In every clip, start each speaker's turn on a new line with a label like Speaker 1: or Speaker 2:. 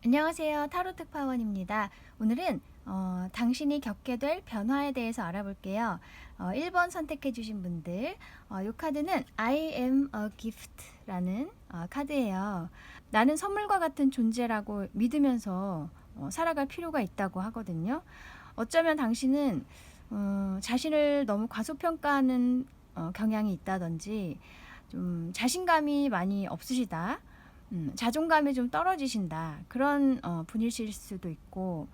Speaker 1: 안녕하세요. 타로 특파원입니다. 오늘은 당신이 겪게 될 변화에 대해서 알아볼게요. 1번 선택해 주신 분들, 이 카드는 I am a gift라는 카드예요. 나는 선물과 같은 존재라고 믿으면서 살아갈 필요가 있다고 하거든요. 어쩌면 당신은 자신을 너무 과소평가하는 경향이 있다든지 좀 자신감이 많이 없으시다. 자존감이 좀 떨어지신다. 그런 분이실 수도 있고,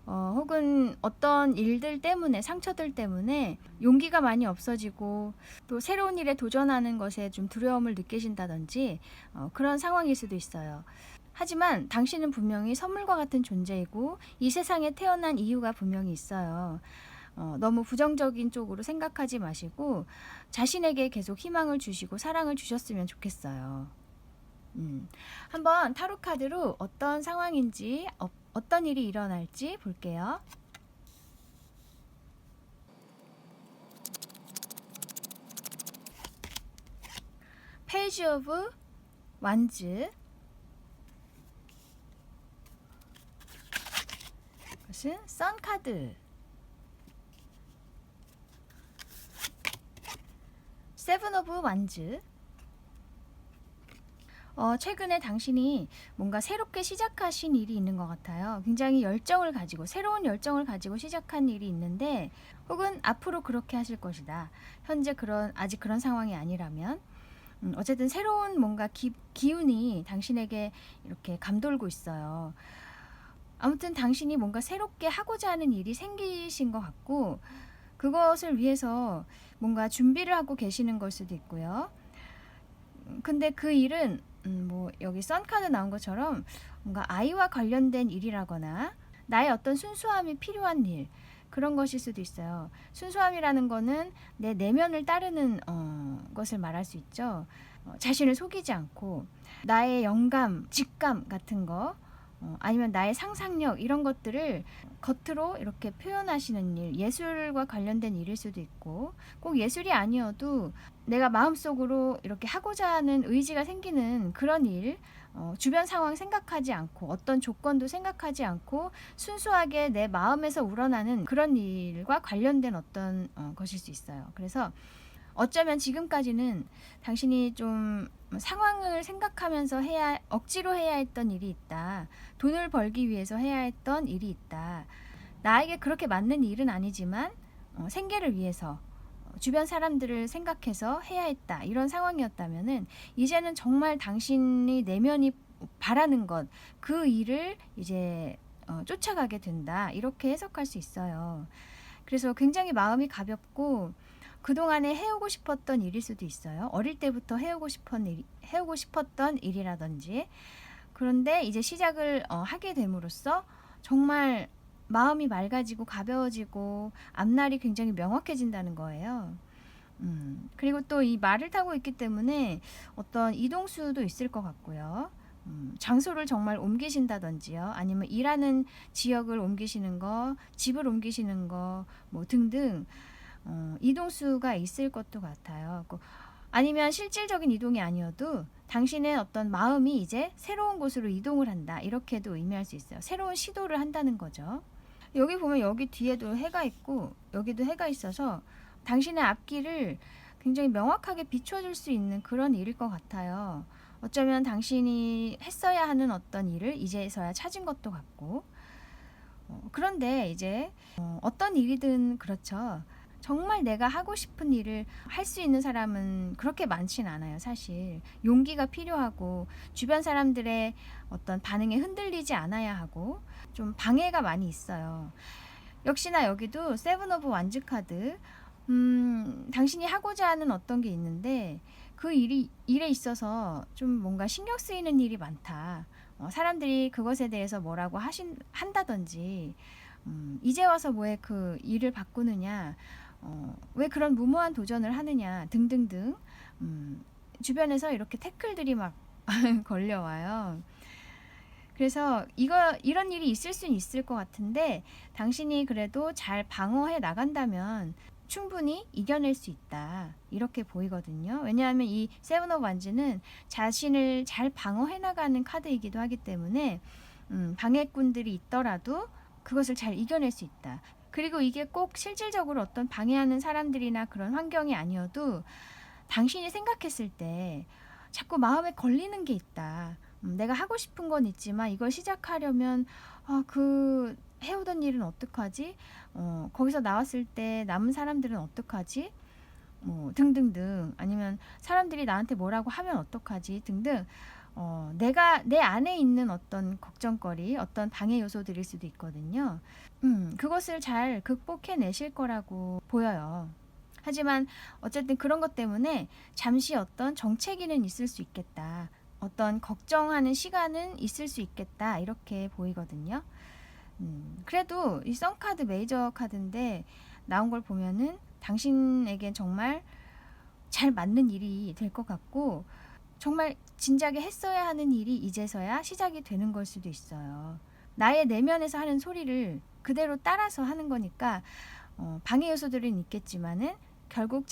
Speaker 1: 혹은 어떤 일들 때문에, 상처들 때문에 용기가 많이 없어지고, 또 새로운 일에 도전하는 것에 좀 두려움을 느끼신다든지, 그런 상황일 수도 있어요. 하지만 당신은 분명히 선물과 같은 존재이고, 이 세상에 태어난 이유가 분명히 있어요. 너무 부정적인 쪽으로 생각하지 마시고, 자신에게 계속 희망을 주시고, 사랑을 주셨으면 좋겠어요. 한번 타로 카드로 어떤 상황인지 어떤 일이 일어날지 볼게요. 페이지 오브 완즈, 그것은 선 카드, 세븐 오브 완즈. 최근에 당신이 뭔가 새롭게 시작하신 일이 있는 것 같아요. 굉장히 열정을 가지고, 새로운 열정을 가지고 시작한 일이 있는데, 혹은 앞으로 그렇게 하실 것이다. 현재 아직 그런 상황이 아니라면, 어쨌든 새로운 뭔가 기운이 당신에게 이렇게 감돌고 있어요. 아무튼 당신이 뭔가 새롭게 하고자 하는 일이 생기신 것 같고, 그것을 위해서 뭔가 준비를 하고 계시는 걸 수도 있고요. 근데 그 일은 뭐 여기 선카드 나온 것처럼 뭔가 아이와 관련된 일이라거나 나의 어떤 순수함이 필요한 일, 그런 것일 수도 있어요. 순수함이라는 거는 내 내면을 따르는 것을 말할 수 있죠. 자신을 속이지 않고 나의 영감, 직감 같은 거, 아니면 나의 상상력, 이런 것들을 겉으로 이렇게 표현하시는 일, 예술과 관련된 일일 수도 있고, 꼭 예술이 아니어도 내가 마음속으로 이렇게 하고자 하는 의지가 생기는 그런 일, 주변 상황 생각하지 않고 어떤 조건도 생각하지 않고 순수하게 내 마음에서 우러나는 그런 일과 관련된 어떤 것일 수 있어요. 그래서 어쩌면 지금까지는 당신이 좀 상황을 생각하면서 억지로 해야 했던 일이 있다. 돈을 벌기 위해서 해야 했던 일이 있다. 나에게 그렇게 맞는 일은 아니지만 생계를 위해서 주변 사람들을 생각해서 해야 했다. 이런 상황이었다면은 이제는 정말 당신이 내면이 바라는 것, 그 일을 이제 쫓아가게 된다. 이렇게 해석할 수 있어요. 그래서 굉장히 마음이 가볍고 그동안에 해오고 싶었던 일일 수도 있어요. 어릴 때부터 해오고 싶었던 일이라든지. 그런데 이제 시작을 하게 됨으로써 정말 마음이 맑아지고 가벼워지고 앞날이 굉장히 명확해진다는 거예요. 그리고 또 이 말을 타고 있기 때문에 어떤 이동수도 있을 것 같고요. 장소를 정말 옮기신다든지요. 아니면 일하는 지역을 옮기시는 거, 집을 옮기시는 거, 뭐 등등 이동수가 있을 것도 같아요. 아니면 실질적인 이동이 아니어도 당신의 어떤 마음이 이제 새로운 곳으로 이동을 한다. 이렇게도 의미할 수 있어요. 새로운 시도를 한다는 거죠. 여기 보면 여기 뒤에도 해가 있고 여기도 해가 있어서 당신의 앞길을 굉장히 명확하게 비춰줄 수 있는 그런 일일 것 같아요. 어쩌면 당신이 했어야 하는 어떤 일을 이제서야 찾은 것도 같고, 그런데 이제 어떤 일이든 그렇죠. 정말 내가 하고 싶은 일을 할 수 있는 사람은 그렇게 많진 않아요, 사실. 용기가 필요하고 주변 사람들의 어떤 반응에 흔들리지 않아야 하고 좀 방해가 많이 있어요. 역시나 여기도 세븐 오브 완즈 카드, 당신이 하고자 하는 어떤 게 있는데 그 일에 있어서 좀 뭔가 신경 쓰이는 일이 많다. 사람들이 그것에 대해서 뭐라고 한다든지, 이제 와서 왜 그 일을 바꾸느냐, 왜 그런 무모한 도전을 하느냐 등등등, 주변에서 이렇게 태클들이 막 걸려와요. 그래서 이런 일이 있을 수는 있을 것 같은데 당신이 그래도 잘 방어해 나간다면 충분히 이겨낼 수 있다. 이렇게 보이거든요. 왜냐하면 이 세븐 오브 완즈는 자신을 잘 방어해 나가는 카드이기도 하기 때문에 방해꾼들이 있더라도 그것을 잘 이겨낼 수 있다. 그리고 이게 꼭 실질적으로 어떤 방해하는 사람들이나 그런 환경이 아니어도 당신이 생각했을 때 자꾸 마음에 걸리는 게 있다. 내가 하고 싶은 건 있지만 이걸 시작하려면 그 해오던 일은 어떡하지? 거기서 나왔을 때 남은 사람들은 어떡하지? 등등등. 아니면 사람들이 나한테 뭐라고 하면 어떡하지? 등등. 내가 내 안에 있는 어떤 걱정거리, 어떤 방해 요소들일 수도 있거든요. 그것을 잘 극복해내실 거라고 보여요. 하지만 어쨌든 그런 것 때문에 잠시 어떤 정체기는 있을 수 있겠다. 어떤 걱정하는 시간은 있을 수 있겠다. 이렇게 보이거든요. 그래도 이 썬카드 메이저 카드인데 나온 걸 보면은 당신에겐 정말 잘 맞는 일이 될 것 같고 정말 진작에 했어야 하는 일이 이제서야 시작이 되는 걸 수도 있어요. 나의 내면에서 하는 소리를 그대로 따라서 하는 거니까 방해 요소들은 있겠지만은 결국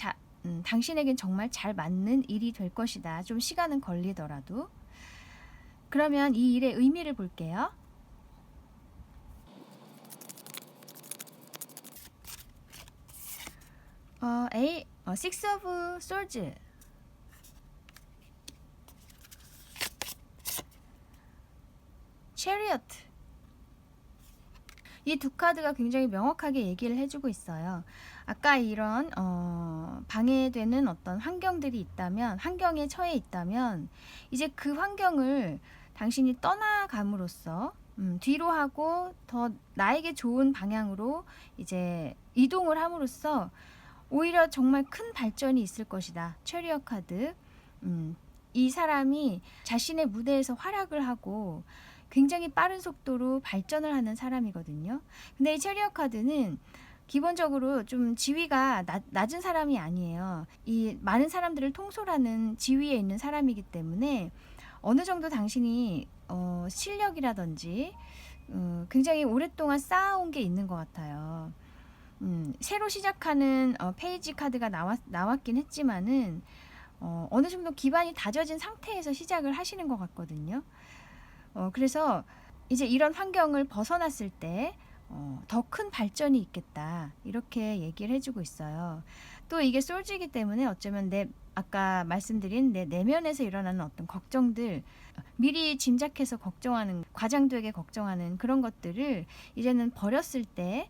Speaker 1: 당신에겐 정말 잘 맞는 일이 될 것이다. 좀 시간은 걸리더라도. 그러면 이 일의 의미를 볼게요. Six of Swords. Chariot. 이 두 카드가 굉장히 명확하게 얘기를 해주고 있어요. 아까 이런 방해되는 어떤 환경들이 있다면, 환경에 처해 있다면 이제 그 환경을 당신이 떠나감으로써 뒤로 하고 더 나에게 좋은 방향으로 이제 이동을 함으로써 오히려 정말 큰 발전이 있을 것이다. 체리엇 카드. 이 사람이 자신의 무대에서 활약을 하고 굉장히 빠른 속도로 발전을 하는 사람이거든요. 근데 이 체리엇 카드는 기본적으로 좀 지위가 낮은 사람이 아니에요. 이 많은 사람들을 통솔하는 지위에 있는 사람이기 때문에 어느 정도 당신이 실력이라든지 굉장히 오랫동안 쌓아온 게 있는 것 같아요. 새로 시작하는 페이지 카드가 나왔긴 했지만은 어느 정도 기반이 다져진 상태에서 시작을 하시는 것 같거든요. 그래서 이제 이런 환경을 벗어났을 때 더 큰 발전이 있겠다. 이렇게 얘기를 해주고 있어요. 또 이게 솔즈이기 때문에 어쩌면 아까 말씀드린 내 내면에서 일어나는 어떤 걱정들, 미리 짐작해서 걱정하는, 과장되게 걱정하는 그런 것들을 이제는 버렸을 때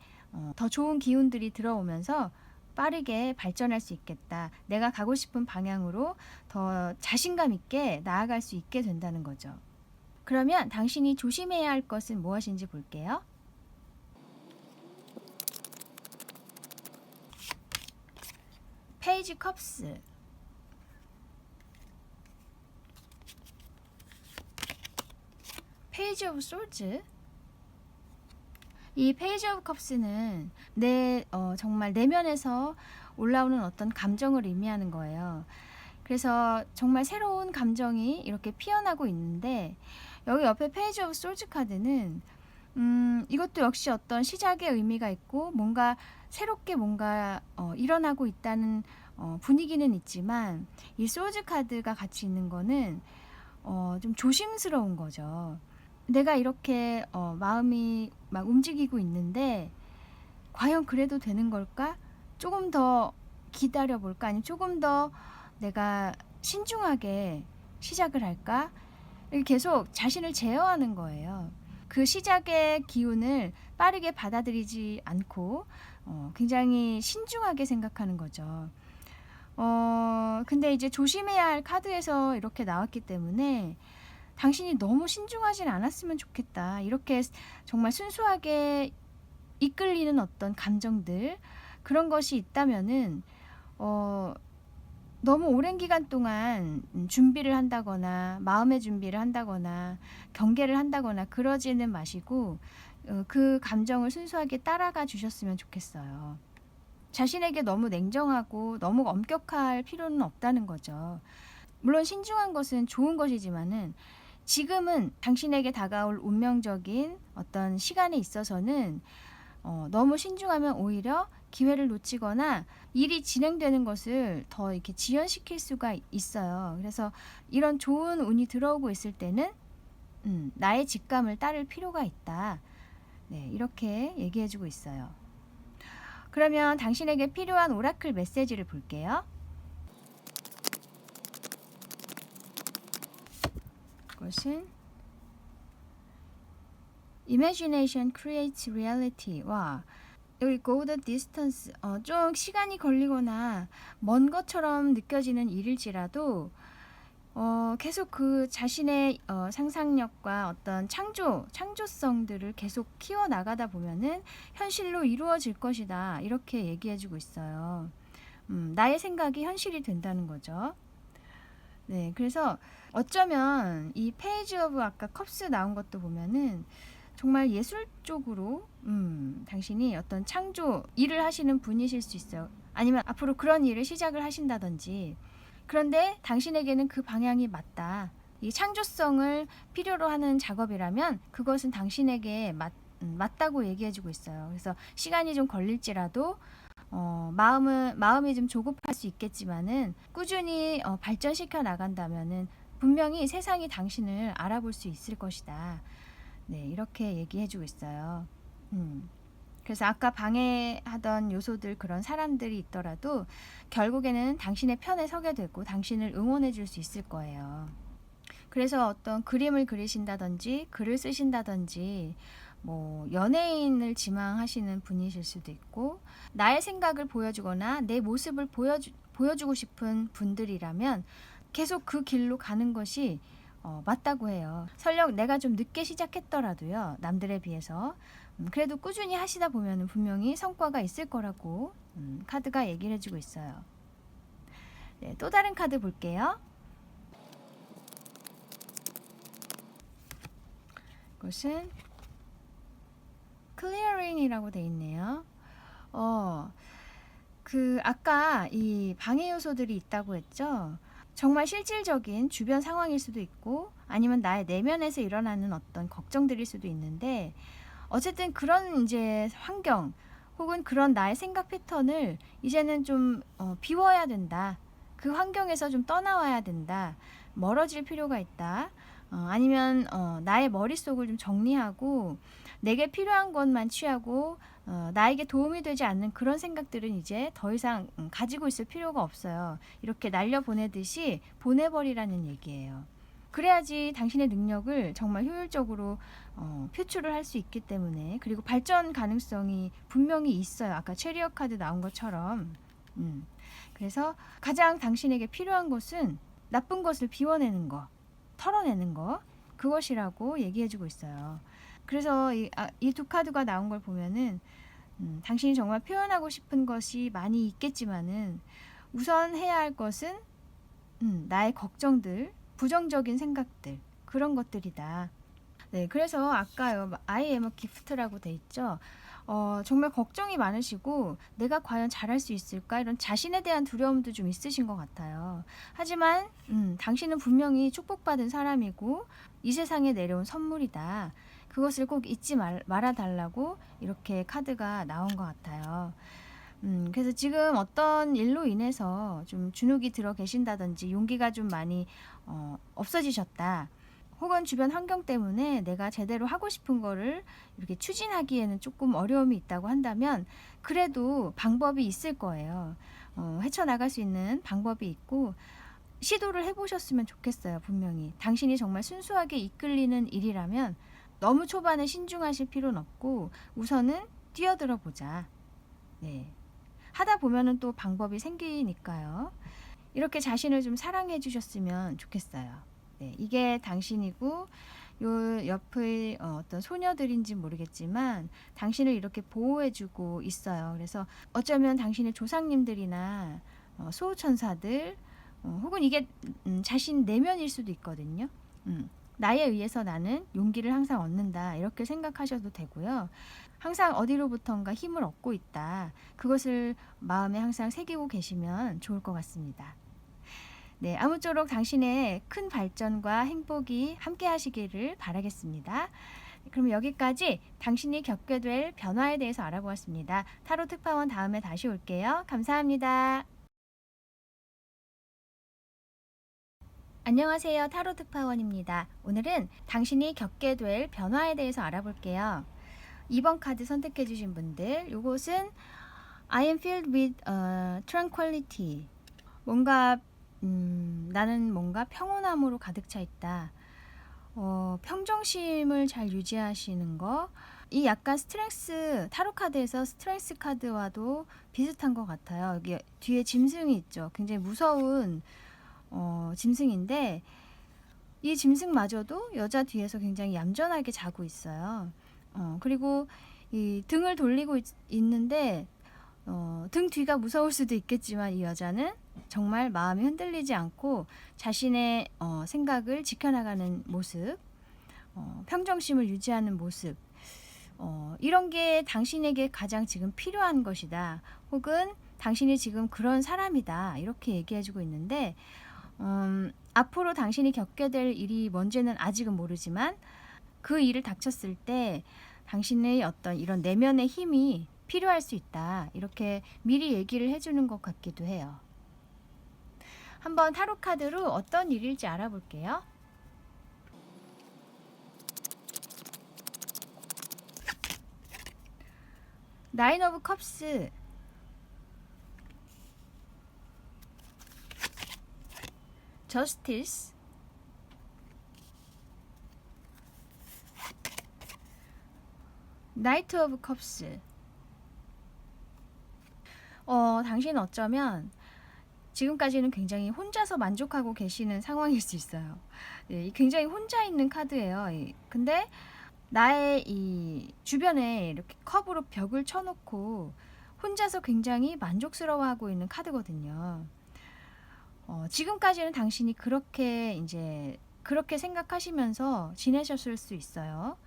Speaker 1: 더 좋은 기운들이 들어오면서 빠르게 발전할 수 있겠다. 내가 가고 싶은 방향으로 더 자신감 있게 나아갈 수 있게 된다는 거죠. 그러면 당신이 조심해야 할 것은 무엇인지 볼게요. 페이지 컵스, 페이지 오브 솔즈. 이 페이지 오브 컵스는 정말 내면에서 올라오는 어떤 감정을 의미하는 거예요. 그래서 정말 새로운 감정이 이렇게 피어나고 있는데 여기 옆에 페이지 오브 솔즈 카드는 이것도 역시 어떤 시작의 의미가 있고 뭔가 새롭게 뭔가 일어나고 있다는 분위기는 있지만 이 솔즈 카드가 같이 있는 거는 좀 조심스러운 거죠. 내가 이렇게 마음이 막 움직이고 있는데 과연 그래도 되는 걸까? 조금 더 기다려 볼까? 아니면 조금 더 내가 신중하게 시작을 할까? 이렇게 계속 자신을 제어하는 거예요. 그 시작의 기운을 빠르게 받아들이지 않고 굉장히 신중하게 생각하는 거죠. 근데 이제 조심해야 할 카드에서 이렇게 나왔기 때문에 당신이 너무 신중하진 않았으면 좋겠다. 이렇게 정말 순수하게 이끌리는 어떤 감정들, 그런 것이 있다면은 너무 오랜 기간 동안 준비를 한다거나 마음의 준비를 한다거나 경계를 한다거나 그러지는 마시고 그 감정을 순수하게 따라가 주셨으면 좋겠어요. 자신에게 너무 냉정하고 너무 엄격할 필요는 없다는 거죠. 물론 신중한 것은 좋은 것이지만은 지금은 당신에게 다가올 운명적인 어떤 시간에 있어서는 너무 신중하면 오히려 기회를 놓치거나 일이 진행되는 것을 더 이렇게 지연시킬 수가 있어요. 그래서 이런 좋은 운이 들어오고 있을 때는 나의 직감을 따를 필요가 있다. 네, 이렇게 얘기해주고 있어요. 그러면 당신에게 필요한 오라클 메시지를 볼게요. 그것은 Imagination creates reality. 와, 여기 go the distance. 좀 시간이 걸리거나 먼 것처럼 느껴지는 일일지라도 계속 그 자신의 상상력과 어떤 창조성들을 계속 키워 나가다 보면은 현실로 이루어질 것이다. 이렇게 얘기해주고 있어요. 나의 생각이 현실이 된다는 거죠. 네, 그래서 어쩌면 이 페이지 오브 아까 컵스 나온 것도 보면은 정말 예술 쪽으로 당신이 어떤 창조 일을 하시는 분이실 수 있어요. 아니면 앞으로 그런 일을 시작을 하신다든지. 그런데 당신에게는 그 방향이 맞다. 이 창조성을 필요로 하는 작업이라면 그것은 당신에게 맞다고 얘기해주고 있어요. 그래서 시간이 좀 걸릴지라도 마음이 좀 조급할 수 있겠지만은 꾸준히 발전시켜 나간다면은 분명히 세상이 당신을 알아볼 수 있을 것이다. 네, 이렇게 얘기해주고 있어요. 그래서 아까 방해하던 요소들 그런 사람들이 있더라도 결국에는 당신의 편에 서게 되고 당신을 응원해 줄 수 있을 거예요. 그래서 어떤 그림을 그리신다든지 글을 쓰신다든지 뭐 연예인을 지망하시는 분이실 수도 있고 나의 생각을 보여주거나 내 모습을 보여주고 싶은 분들이라면 계속 그 길로 가는 것이 맞다고 해요. 설령 내가 좀 늦게 시작했더라도요. 남들에 비해서 그래도 꾸준히 하시다 보면 분명히 성과가 있을 거라고 카드가 얘기를 해주고 있어요. 네, 또 다른 카드 볼게요. 이것은 clearing이라고 돼 있네요. 아까 이 방해 요소들이 있다고 했죠. 정말 실질적인 주변 상황일 수도 있고 아니면 나의 내면에서 일어나는 어떤 걱정들일 수도 있는데 어쨌든 그런 이제 환경 혹은 그런 나의 생각 패턴을 이제는 좀 비워야 된다. 그 환경에서 좀 떠나와야 된다. 멀어질 필요가 있다. 아니면 나의 머릿속을 좀 정리하고 내게 필요한 것만 취하고 나에게 도움이 되지 않는 그런 생각들은 이제 더 이상 가지고 있을 필요가 없어요. 이렇게 날려보내듯이 보내버리라는 얘기예요. 그래야지 당신의 능력을 정말 효율적으로 표출을 할 수 있기 때문에 그리고 발전 가능성이 분명히 있어요. 아까 체리엇 카드 나온 것처럼. 그래서 가장 당신에게 필요한 것은 나쁜 것을 비워내는 거, 털어내는 거, 그것이라고 얘기해주고 있어요. 그래서 이 두 카드가 나온 걸 보면은 당신이 정말 표현하고 싶은 것이 많이 있겠지만은 우선 해야 할 것은 나의 걱정들, 부정적인 생각들 그런 것들이다. 네, 그래서 아까요 I am a gift라고 돼 있죠. 정말 걱정이 많으시고 내가 과연 잘할 수 있을까 이런 자신에 대한 두려움도 좀 있으신 것 같아요. 하지만 당신은 분명히 축복받은 사람이고 이 세상에 내려온 선물이다. 그것을 꼭 잊지 말아달라고 이렇게 카드가 나온 것 같아요. 그래서 지금 어떤 일로 인해서 좀 주눅이 들어 계신다든지 용기가 좀 많이 없어지셨다. 혹은 주변 환경 때문에 내가 제대로 하고 싶은 거를 이렇게 추진하기에는 조금 어려움이 있다고 한다면 그래도 방법이 있을 거예요. 헤쳐나갈 수 있는 방법이 있고 시도를 해보셨으면 좋겠어요. 분명히 당신이 정말 순수하게 이끌리는 일이라면 너무 초반에 신중하실 필요는 없고 우선은 뛰어들어 보자. 네. 하다 보면은 또 방법이 생기니까요. 이렇게 자신을 좀 사랑해 주셨으면 좋겠어요. 네, 이게 당신이고 요 옆의 어떤 소녀들인지 모르겠지만 당신을 이렇게 보호해 주고 있어요. 그래서 어쩌면 당신의 조상님들이나 소천사들 혹은 이게 자신 내면일 수도 있거든요. 나에 의해서 나는 용기를 항상 얻는다. 이렇게 생각하셔도 되고요. 항상 어디로부턴가 힘을 얻고 있다. 그것을 마음에 항상 새기고 계시면 좋을 것 같습니다. 네, 아무쪼록 당신의 큰 발전과 행복이 함께 하시기를 바라겠습니다. 그럼 여기까지 당신이 겪게 될 변화에 대해서 알아보았습니다. 타로 특파원 다음에 다시 올게요. 감사합니다. 안녕하세요. 타로 특파원입니다. 오늘은 당신이 겪게 될 변화에 대해서 알아볼게요. 2번 카드 선택해 주신 분들, 요것은 I am filled with tranquility. 뭔가 나는 뭔가 평온함으로 가득 차 있다. 평정심을 잘 유지하시는 거. 이 약간 스트렝스, 타로 카드에서 스트렝스 카드와도 비슷한 것 같아요. 여기 뒤에 짐승이 있죠. 굉장히 무서운 짐승인데, 이 짐승마저도 여자 뒤에서 굉장히 얌전하게 자고 있어요. 그리고 이 등을 돌리고 있는데, 등 뒤가 무서울 수도 있겠지만 이 여자는 정말 마음이 흔들리지 않고 자신의 생각을 지켜나가는 모습, 평정심을 유지하는 모습, 이런 게 당신에게 가장 지금 필요한 것이다. 혹은 당신이 지금 그런 사람이다. 이렇게 얘기해주고 있는데, 앞으로 당신이 겪게 될 일이 뭔지는 아직은 모르지만 그 일을 닥쳤을 때 당신의 어떤 이런 내면의 힘이 필요할 수 있다. 이렇게 미리 얘기를 해주는 것 같기도 해요. 한번 타로 카드로 어떤 일일지 알아볼게요. 나인 오브 컵스, 저스티스, 나이트 오브 컵스. 당신은 어쩌면 지금까지는 굉장히 혼자서 만족하고 계시는 상황일 수 있어요. 네, 굉장히 혼자 있는 카드예요. 근데 나의 이 주변에 이렇게 컵으로 벽을 쳐놓고 혼자서 굉장히 만족스러워하고 있는 카드거든요. 지금까지는 당신이 그렇게 생각하시면서 지내셨을 수 있어요.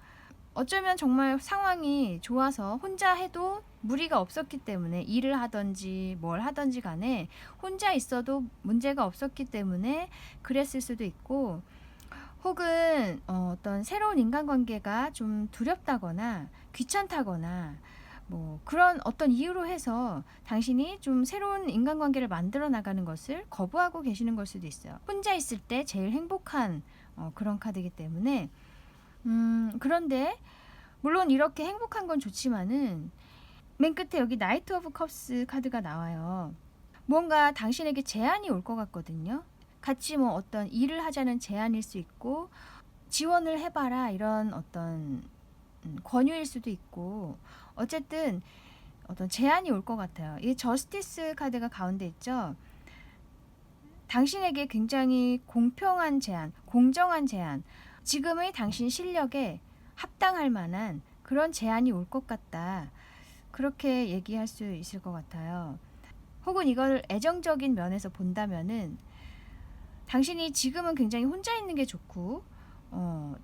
Speaker 1: 어쩌면 정말 상황이 좋아서 혼자 해도 무리가 없었기 때문에, 일을 하든지 뭘 하든지 간에 혼자 있어도 문제가 없었기 때문에 그랬을 수도 있고, 혹은 어떤 새로운 인간관계가 좀 두렵다거나 귀찮다거나 뭐 그런 어떤 이유로 해서 당신이 좀 새로운 인간관계를 만들어 나가는 것을 거부하고 계시는 걸 수도 있어요. 혼자 있을 때 제일 행복한 그런 카드이기 때문에, 그런데 물론 이렇게 행복한 건 좋지만은 맨 끝에 여기 나이트 오브 컵스 카드가 나와요. 뭔가 당신에게 제안이 올 것 같거든요. 같이 뭐 어떤 일을 하자는 제안일 수 있고, 지원을 해봐라 이런 어떤 권유일 수도 있고, 어쨌든 어떤 제안이 올 것 같아요. 이 저스티스 카드가 가운데 있죠. 당신에게 굉장히 공평한 제안, 공정한 제안, 지금의 당신 실력에 합당할 만한 그런 제안이 올 것 같다. 그렇게 얘기할 수 있을 것 같아요. 혹은 이걸 애정적인 면에서 본다면은, 당신이 지금은 굉장히 혼자 있는 게 좋고,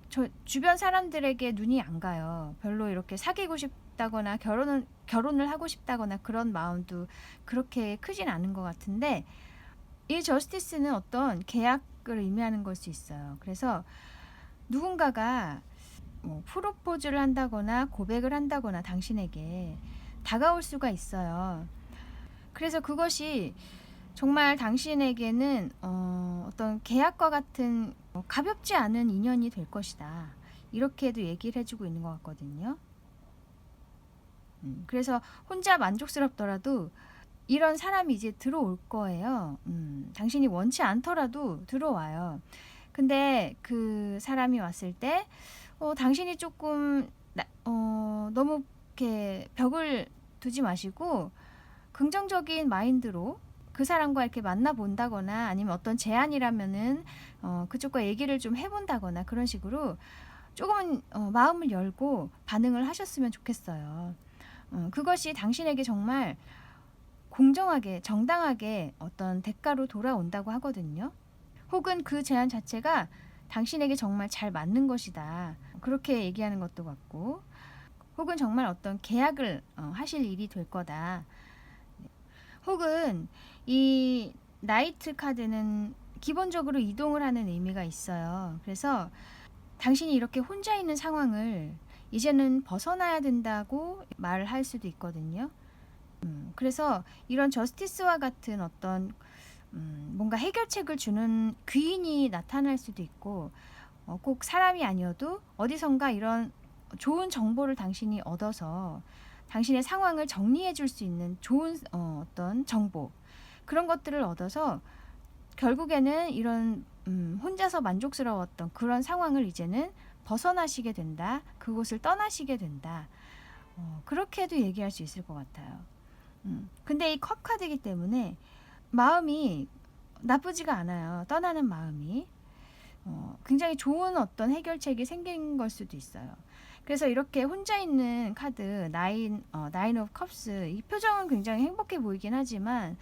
Speaker 1: 저 주변 사람들에게 눈이 안 가요. 별로 이렇게 사귀고 싶다거나 결혼을 하고 싶다거나 그런 마음도 그렇게 크진 않은 것 같은데, 이 저스티스는 어떤 계약을 의미하는 걸 수 있어요. 그래서 누군가가 뭐 프로포즈를 한다거나 고백을 한다거나 당신에게 다가올 수가 있어요. 그래서 그것이 정말 당신에게는 어떤 계약과 같은 가볍지 않은 인연이 될 것이다. 이렇게도 얘기를 해주고 있는 것 같거든요. 그래서 혼자 만족스럽더라도 이런 사람이 이제 들어올 거예요. 당신이 원치 않더라도 들어와요. 근데 그 사람이 왔을 때 당신이 조금 너무 이렇게 벽을 두지 마시고 긍정적인 마인드로 그 사람과 이렇게 만나본다거나, 아니면 어떤 제안이라면은 그쪽과 얘기를 좀 해본다거나, 그런 식으로 조금은 마음을 열고 반응을 하셨으면 좋겠어요. 그것이 당신에게 정말 공정하게, 정당하게 어떤 대가로 돌아온다고 하거든요. 혹은 그 제안 자체가 당신에게 정말 잘 맞는 것이다. 그렇게 얘기하는 것도 같고, 혹은 정말 어떤 계약을 하실 일이 될 거다. 혹은 이 나이트 카드는 기본적으로 이동을 하는 의미가 있어요. 그래서 당신이 이렇게 혼자 있는 상황을 이제는 벗어나야 된다고 말을 할 수도 있거든요. 그래서 이런 저스티스와 같은 어떤 뭔가 해결책을 주는 귀인이 나타날 수도 있고 꼭 사람이 아니어도 어디선가 이런 좋은 정보를 당신이 얻어서 당신의 상황을 정리해 줄 수 있는 좋은 어떤 정보, 그런 것들을 얻어서 결국에는 이런 혼자서 만족스러웠던 그런 상황을 이제는 벗어나시게 된다. 그곳을 떠나시게 된다. 그렇게도 얘기할 수 있을 것 같아요. 근데 이 컵 카드이기 때문에 마음이 나쁘지가 않아요. 떠나는 마음이. 굉장히 좋은 어떤 해결책이 생긴 걸 수도 있어요. 그래서 이렇게 혼자 있는 카드 나인 오브 컵스, 이 표정은 굉장히 행복해 보이긴 하지만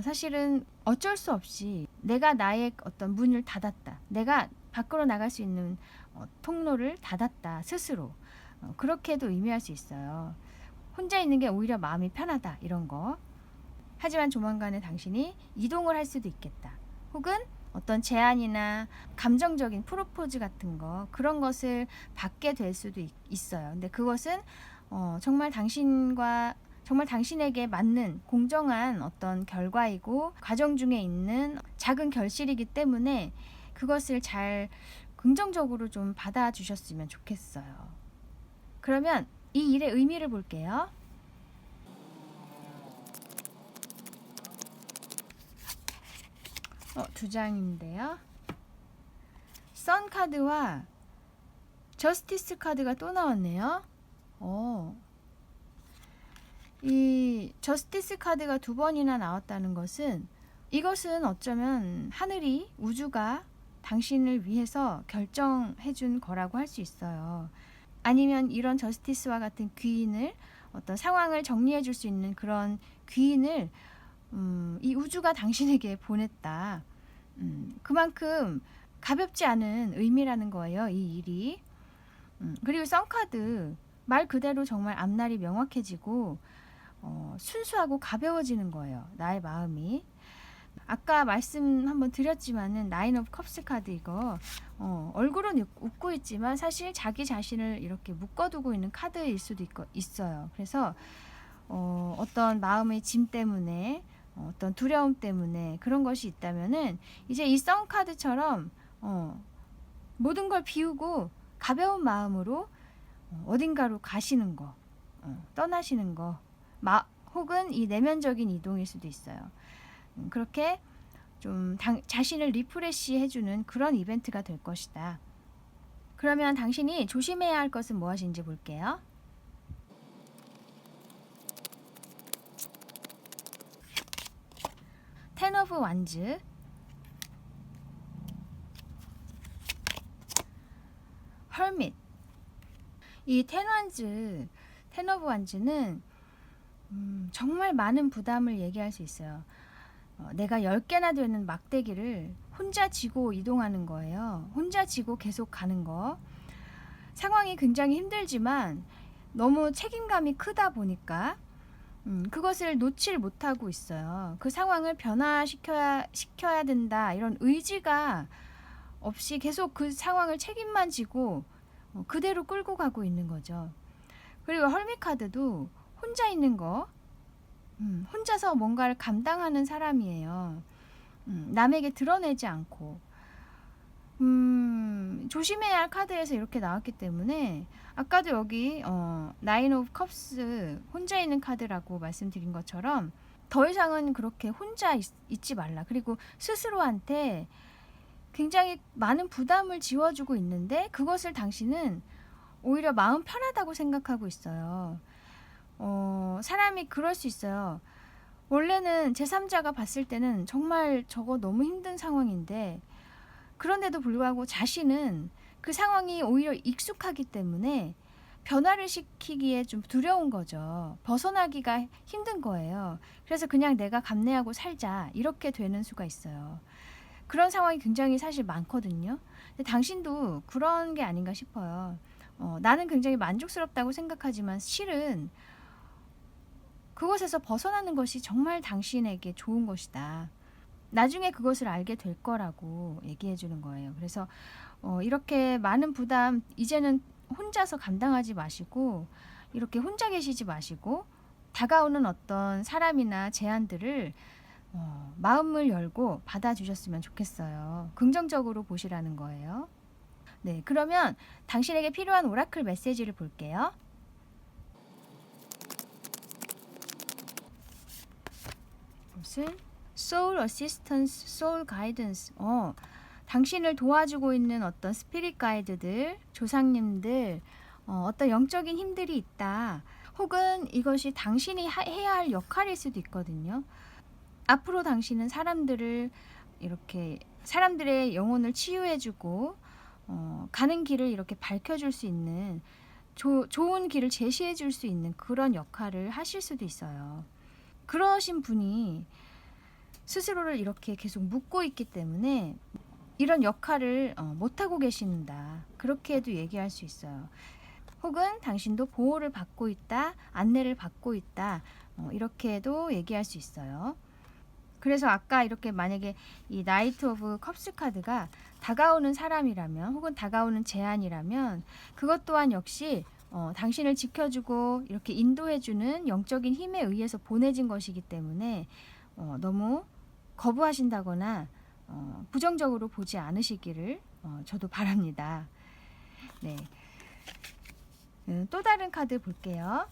Speaker 1: 사실은 어쩔 수 없이 내가 나의 어떤 문을 닫았다. 내가 밖으로 나갈 수 있는 통로를 닫았다. 스스로. 그렇게도 의미할 수 있어요. 혼자 있는 게 오히려 마음이 편하다. 이런 거. 하지만 조만간에 당신이 이동을 할 수도 있겠다. 혹은 어떤 제안이나 감정적인 프로포즈 같은 거, 그런 것을 받게 될 수도 있어요. 근데 그것은 정말 당신에게 맞는 공정한 어떤 결과이고 과정 중에 있는 작은 결실이기 때문에 그것을 잘 긍정적으로 좀 받아주셨으면 좋겠어요. 그러면 이 일의 의미를 볼게요. 두 장인데요. 선 카드와 저스티스 카드가 또 나왔네요. 이 저스티스 카드가 두 번이나 나왔다는 것은, 이것은 어쩌면 하늘이, 우주가 당신을 위해서 결정해 준 거라고 할 수 있어요. 아니면 이런 저스티스와 같은 귀인을, 어떤 상황을 정리해 줄 수 있는 그런 귀인을 이 우주가 당신에게 보냈다. 그만큼 가볍지 않은 의미라는 거예요, 이 일이. 그리고 선카드, 말 그대로 정말 앞날이 명확해지고 순수하고 가벼워지는 거예요, 나의 마음이. 아까 말씀 한번 드렸지만은 나인 오브 컵스 카드, 이거 얼굴은 웃고 있지만 사실 자기 자신을 이렇게 묶어두고 있는 카드일 수도 있어요. 그래서 어떤 마음의 짐 때문에, 어떤 두려움 때문에 그런 것이 있다면은 이제 이 선 카드처럼 모든 걸 비우고 가벼운 마음으로 어딘가로 가시는 거, 떠나시는 거, 혹은 이 내면적인 이동일 수도 있어요. 그렇게 좀 자신을 리프레시 해주는 그런 이벤트가 될 것이다. 그러면 당신이 조심해야 할 것은 무엇인지 볼게요. 텐 오브 완즈, 헐밋. 이 텐 오브 완즈는 정말 많은 부담을 얘기할 수 있어요. 내가 10개나 되는 막대기를 혼자 지고 이동하는 거예요. 혼자 지고 계속 가는 거. 상황이 굉장히 힘들지만 너무 책임감이 크다 보니까 그것을 놓칠 못하고 있어요. 그 상황을 시켜야 된다, 이런 의지가 없이 계속 그 상황을 책임만 지고 그대로 끌고 가고 있는 거죠. 그리고 헐밋 카드도 혼자 있는 거, 혼자서 뭔가를 감당하는 사람이에요. 남에게 드러내지 않고. 조심해야 할 카드에서 이렇게 나왔기 때문에, 아까도 여기 나인 오브 컵스 혼자 있는 카드라고 말씀드린 것처럼 더 이상은 그렇게 혼자 있지 말라. 그리고 스스로한테 굉장히 많은 부담을 지워주고 있는데 그것을 당신은 오히려 마음 편하다고 생각하고 있어요. 사람이 그럴 수 있어요. 원래는 제3자가 봤을 때는 정말 저거 너무 힘든 상황인데, 그런데도 불구하고 자신은 그 상황이 오히려 익숙하기 때문에 변화를 시키기에 좀 두려운 거죠. 벗어나기가 힘든 거예요. 그래서 그냥 내가 감내하고 살자, 이렇게 되는 수가 있어요. 그런 상황이 굉장히 사실 많거든요. 근데 당신도 그런 게 아닌가 싶어요. 나는 굉장히 만족스럽다고 생각하지만 실은 그곳에서 벗어나는 것이 정말 당신에게 좋은 것이다. 나중에 그것을 알게 될 거라고 얘기해 주는 거예요. 그래서 이렇게 많은 부담 이제는 혼자서 감당하지 마시고, 이렇게 혼자 계시지 마시고, 다가오는 어떤 사람이나 제안들을 마음을 열고 받아주셨으면 좋겠어요. 긍정적으로 보시라는 거예요. 네, 그러면 당신에게 필요한 오라클 메시지를 볼게요. 무슨 Soul Assistance, Soul Guidance. 당신을 도와주고 있는 어떤 스피릿 가이드들, 조상님들, 어떤 영적인 힘들이 있다. 혹은 이것이 당신이 해야 할 역할일 수도 있거든요. 앞으로 당신은 사람들을 이렇게 사람들의 영혼을 치유해주고 가는 길을 이렇게 밝혀줄 수 있는 좋은 길을 제시해줄 수 있는 그런 역할을 하실 수도 있어요. 그러신 분이 스스로를 이렇게 계속 묻고 있기 때문에 이런 역할을 못하고 계신다. 그렇게도 얘기할 수 있어요. 혹은 당신도 보호를 받고 있다, 안내를 받고 있다, 이렇게도 얘기할 수 있어요. 그래서 아까 이렇게 만약에 이 나이트 오브 컵스 카드가 다가오는 사람이라면 혹은 다가오는 제안이라면 그것 또한 역시 당신을 지켜주고 이렇게 인도해주는 영적인 힘에 의해서 보내진 것이기 때문에 너무 거부하신다거나 부정적으로 보지 않으시기를 저도 바랍니다. 네. 또 다른 카드 볼게요.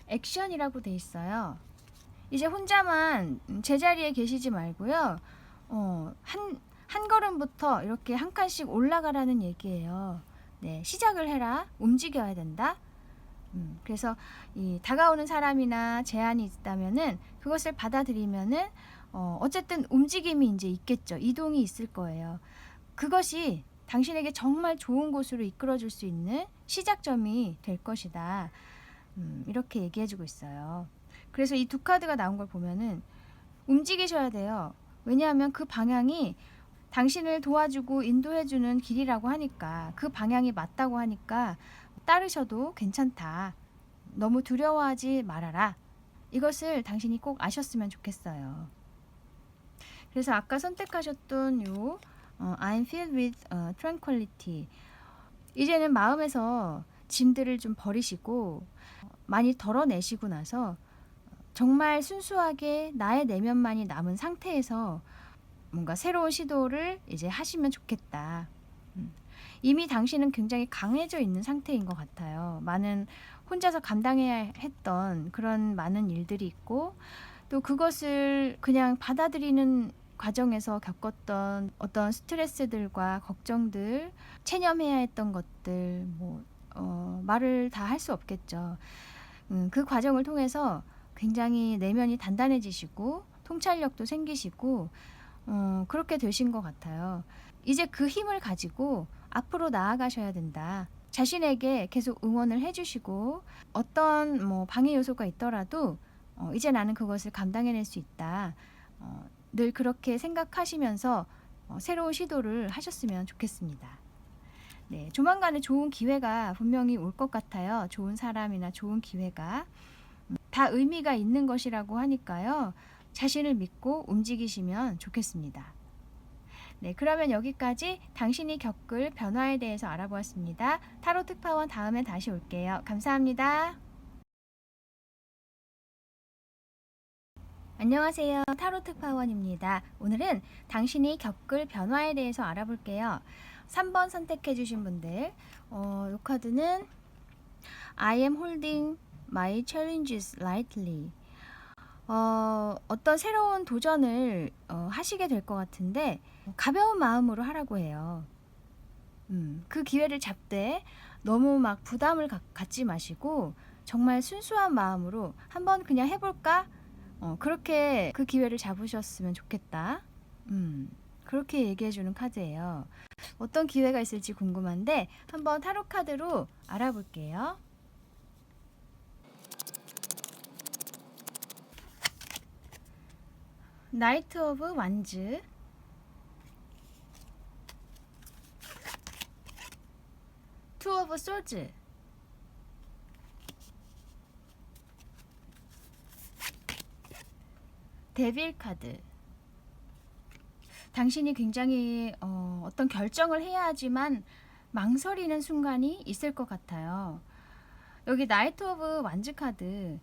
Speaker 1: 액션이라고 돼 있어요. 이제 혼자만 제자리에 계시지 말고요. 한 걸음부터 이렇게 한 칸씩 올라가라는 얘기예요. 네, 시작을 해라. 움직여야 된다. 그래서 이 다가오는 사람이나 제안이 있다면은 그것을 받아들이면은 어쨌든 움직임이 이제 있겠죠. 이동이 있을 거예요. 그것이 당신에게 정말 좋은 곳으로 이끌어줄 수 있는 시작점이 될 것이다. 이렇게 얘기해주고 있어요. 그래서 이 두 카드가 나온 걸 보면은 움직이셔야 돼요. 왜냐하면 그 방향이 당신을 도와주고 인도해주는 길이라고 하니까 그 방향이 맞다고 하니까 따르셔도 괜찮다. 너무 두려워하지 말아라. 이것을 당신이 꼭 아셨으면 좋겠어요. 그래서 아까 선택하셨던 요 I'm filled with tranquility. 이제는 마음에서 짐들을 좀 버리시고 많이 덜어내시고 나서 정말 순수하게 나의 내면만이 남은 상태에서 뭔가 새로운 시도를 이제 하시면 좋겠다. 이미 당신은 굉장히 강해져 있는 상태인 것 같아요. 많은 혼자서 감당해야 했던 그런 많은 일들이 있고 또 그것을 그냥 받아들이는 과정에서 겪었던 어떤 스트레스들과 걱정들, 체념해야 했던 것들, 말을 다 할 수 없겠죠. 그 과정을 통해서 굉장히 내면이 단단해지시고 통찰력도 생기시고 그렇게 되신 것 같아요. 이제 그 힘을 가지고 앞으로 나아가셔야 된다. 자신에게 계속 응원을 해주시고 어떤 방해 요소가 있더라도 이제 나는 그것을 감당해낼 수 있다. 늘 그렇게 생각하시면서 새로운 시도를 하셨으면 좋겠습니다. 네, 조만간에 좋은 기회가 분명히 올 것 같아요. 좋은 사람이나 좋은 기회가 다 의미가 있는 것이라고 하니까요. 자신을 믿고 움직이시면 좋겠습니다. 네, 그러면 여기까지 당신이 겪을 변화에 대해서 알아보았습니다. 타로 특파원 다음에 다시 올게요. 감사합니다. 안녕하세요. 타로 특파원입니다. 오늘은 당신이 겪을 변화에 대해서 알아볼게요. 3번 선택해 주신 분들 이 카드는 I am holding my challenges lightly. 어떤 새로운 도전을 하시게 될 것 같은데 가벼운 마음으로 하라고 해요. 그 기회를 잡되 너무 막 부담을 갖지 마시고 정말 순수한 마음으로 한번 그냥 해볼까? 그렇게 그 기회를 잡으셨으면 좋겠다. 그렇게 얘기해주는 카드예요. 어떤 기회가 있을지 궁금한데 한번 타로 카드로 알아볼게요. 나이트 오브 완즈, 투 오브 소즈, 데빌 카드. 당신이 굉장히 어떤 결정을 해야 하지만 망설이는 순간이 있을 것 같아요. 여기 나이트 오브 완즈 카드,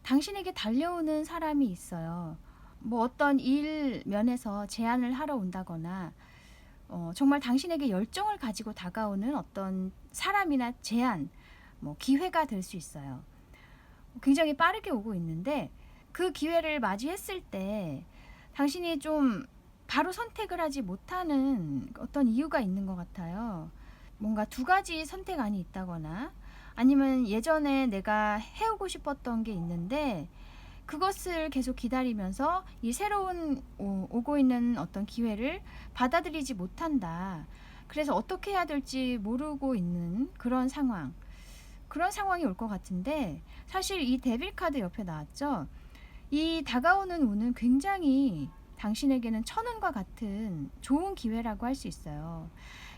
Speaker 1: 당신에게 달려오는 사람이 있어요. 뭐 어떤 일 면에서 제안을 하러 온다거나 정말 당신에게 열정을 가지고 다가오는 어떤 사람이나 제안, 뭐 기회가 될 수 있어요. 굉장히 빠르게 오고 있는데 그 기회를 맞이했을 때 당신이 좀 바로 선택을 하지 못하는 어떤 이유가 있는 것 같아요. 뭔가 두 가지 선택안이 있다거나 아니면 예전에 내가 해오고 싶었던 게 있는데 그것을 계속 기다리면서 이 새로운 오고 있는 어떤 기회를 받아들이지 못한다. 그래서 어떻게 해야 될지 모르고 있는 그런 상황. 그런 상황이 올 것 같은데 사실 이 데빌 카드 옆에 나왔죠. 이 다가오는 운은 굉장히 당신에게는 천운과 같은 좋은 기회라고 할 수 있어요.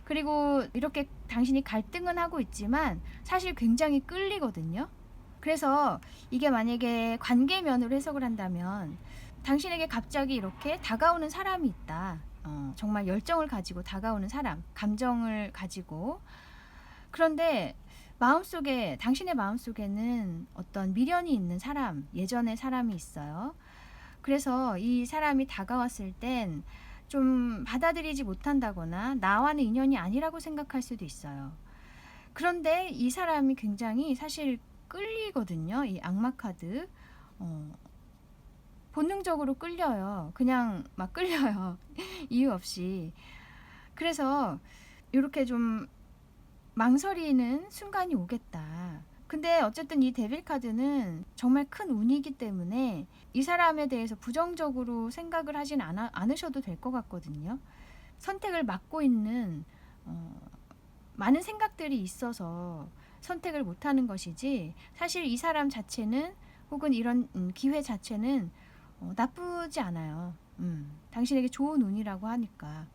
Speaker 1: 그리고 이렇게 당신이 갈등은 하고 있지만 사실 굉장히 끌리거든요. 그래서 이게 만약에 관계면으로 해석을 한다면 당신에게 갑자기 이렇게 다가오는 사람이 있다. 정말 열정을 가지고 다가오는 사람, 감정을 가지고. 그런데 마음속에, 당신의 마음속에는 어떤 미련이 있는 사람, 예전의 사람이 있어요. 그래서 이 사람이 다가왔을 땐 좀 받아들이지 못한다거나 나와는 인연이 아니라고 생각할 수도 있어요. 그런데 이 사람이 굉장히 사실 끌리거든요. 이 악마 카드. 본능적으로 끌려요. 그냥 막 끌려요. 이유 없이. 그래서 이렇게 좀 망설이는 순간이 오겠다. 근데 어쨌든 이 데빌 카드는 정말 큰 운이기 때문에 이 사람에 대해서 부정적으로 생각을 하진 않으셔도 될 것 같거든요. 선택을 막고 있는 많은 생각들이 있어서 선택을 못하는 것이지 사실 이 사람 자체는 혹은 이런 기회 자체는 나쁘지 않아요. 당신에게 좋은 운이라고 하니까.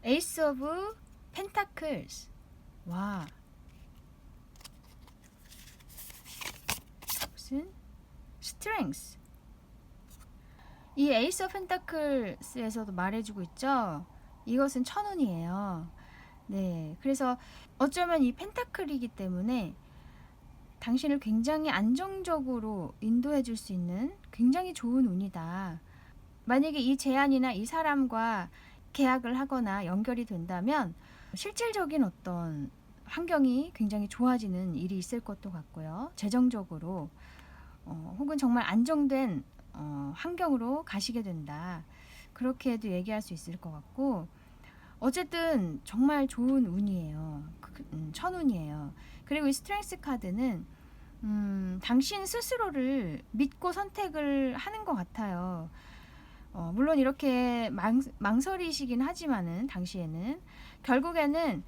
Speaker 1: 에이스 오브 펜타클스. 와. 무슨? 스트렝스. 이 에이스 오브 펜타클스에서도 말해주고 있죠. 이것은 천운이에요. 네. 그래서 어쩌면 이 펜타클이기 때문에 당신을 굉장히 안정적으로 인도해 줄 수 있는 굉장히 좋은 운이다. 만약에 이 제안이나 이 사람과 계약을 하거나 연결이 된다면 실질적인 어떤 환경이 굉장히 좋아지는 일이 있을 것도 같고요. 재정적으로 혹은 정말 안정된 환경으로 가시게 된다. 그렇게도 얘기할 수 있을 것 같고 어쨌든 정말 좋은 운이에요. 천운이에요. 그리고 이 스트렝스 카드는 당신 스스로를 믿고 선택을 하는 것 같아요. 물론 이렇게 망설이시긴 하지만은 당시에는 결국에는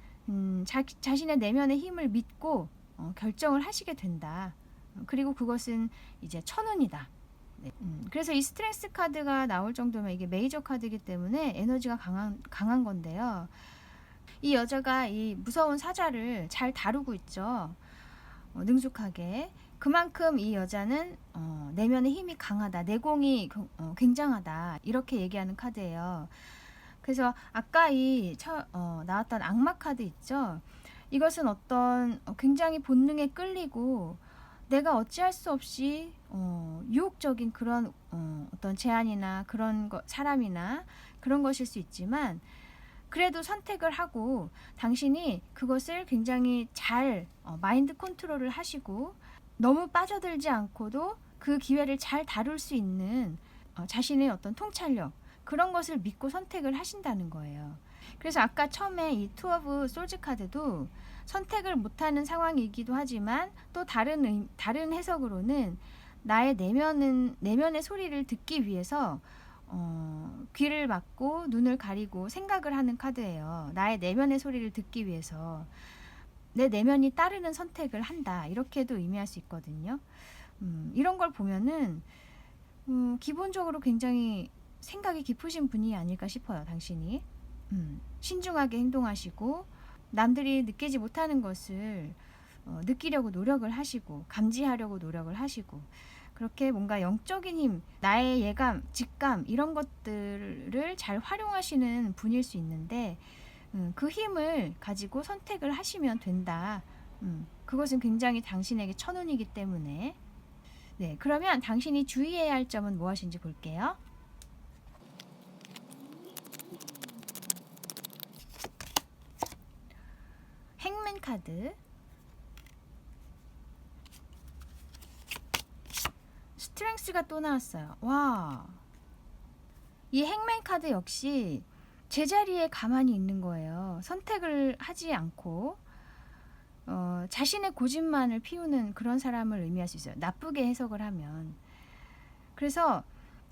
Speaker 1: 자신의 내면의 힘을 믿고 결정을 하시게 된다. 그리고 그것은 이제 천운이다. 네. 그래서 이 스트렝스 카드가 나올 정도면 이게 메이저 카드이기 때문에 에너지가 강한 건데요. 이 여자가 이 무서운 사자를 잘 다루고 있죠. 능숙하게. 그만큼 이 여자는 내면의 힘이 강하다. 내공이 굉장하다. 이렇게 얘기하는 카드예요. 그래서 아까 나왔던 악마 카드 있죠. 이것은 어떤 굉장히 본능에 끌리고 내가 어찌할 수 없이 유혹적인 그런 어떤 제안이나 그런 사람이나 그런 것일 수 있지만 그래도 선택을 하고 당신이 그것을 굉장히 잘 마인드 컨트롤을 하시고 너무 빠져들지 않고도 그 기회를 잘 다룰 수 있는 자신의 어떤 통찰력 그런 것을 믿고 선택을 하신다는 거예요. 그래서 아까 처음에 이 투 오브 솔즈 카드도 선택을 못하는 상황이기도 하지만 또 다른 해석으로는 나의 내면의 소리를 듣기 위해서 귀를 막고 눈을 가리고 생각을 하는 카드예요. 나의 내면의 소리를 듣기 위해서 내 내면이 따르는 선택을 한다. 이렇게도 의미할 수 있거든요. 이런 걸 보면은 기본적으로 굉장히 생각이 깊으신 분이 아닐까 싶어요. 당신이 신중하게 행동하시고 남들이 느끼지 못하는 것을 느끼려고 노력을 하시고 감지하려고 노력을 하시고 그렇게 뭔가 영적인 힘, 나의 예감, 직감 이런 것들을 잘 활용하시는 분일 수 있는데 그 힘을 가지고 선택을 하시면 된다. 그것은 굉장히 당신에게 천운이기 때문에. 네, 그러면 당신이 주의해야 할 점은 무엇인지 볼게요. 행맨 카드, 스트렝스가 또 나왔어요. 와, 이 행맨 카드 역시 제자리에 가만히 있는 거예요. 선택을 하지 않고 자신의 고집만을 피우는 그런 사람을 의미할 수 있어요. 나쁘게 해석을 하면. 그래서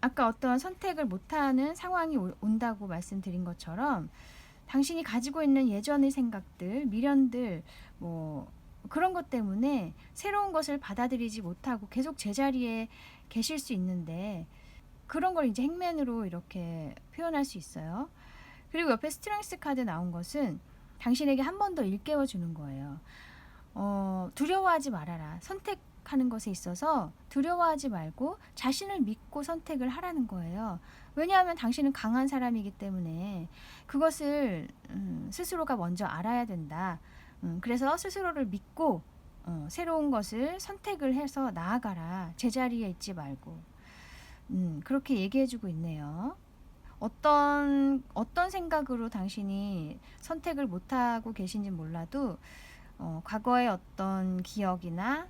Speaker 1: 아까 어떤 선택을 못하는 상황이 온다고 말씀드린 것처럼 당신이 가지고 있는 예전의 생각들, 미련들, 뭐 그런 것 때문에 새로운 것을 받아들이지 못하고 계속 제자리에 계실 수 있는데, 그런 걸 이제 행맨으로 이렇게 표현할 수 있어요. 그리고 옆에 스트렝스 카드 나온 것은 당신에게 한 번 더 일깨워 주는 거예요. 두려워하지 말아라. 선택하는 것에 있어서 두려워하지 말고 자신을 믿고 선택을 하라는 거예요. 왜냐하면 당신은 강한 사람이기 때문에 그것을 스스로가 먼저 알아야 된다. 그래서 스스로를 믿고 새로운 것을 선택을 해서 나아가라. 제자리에 있지 말고. 그렇게 얘기해주고 있네요. 어떤 생각으로 당신이 선택을 못하고 계신지 몰라도 과거의 어떤 기억이나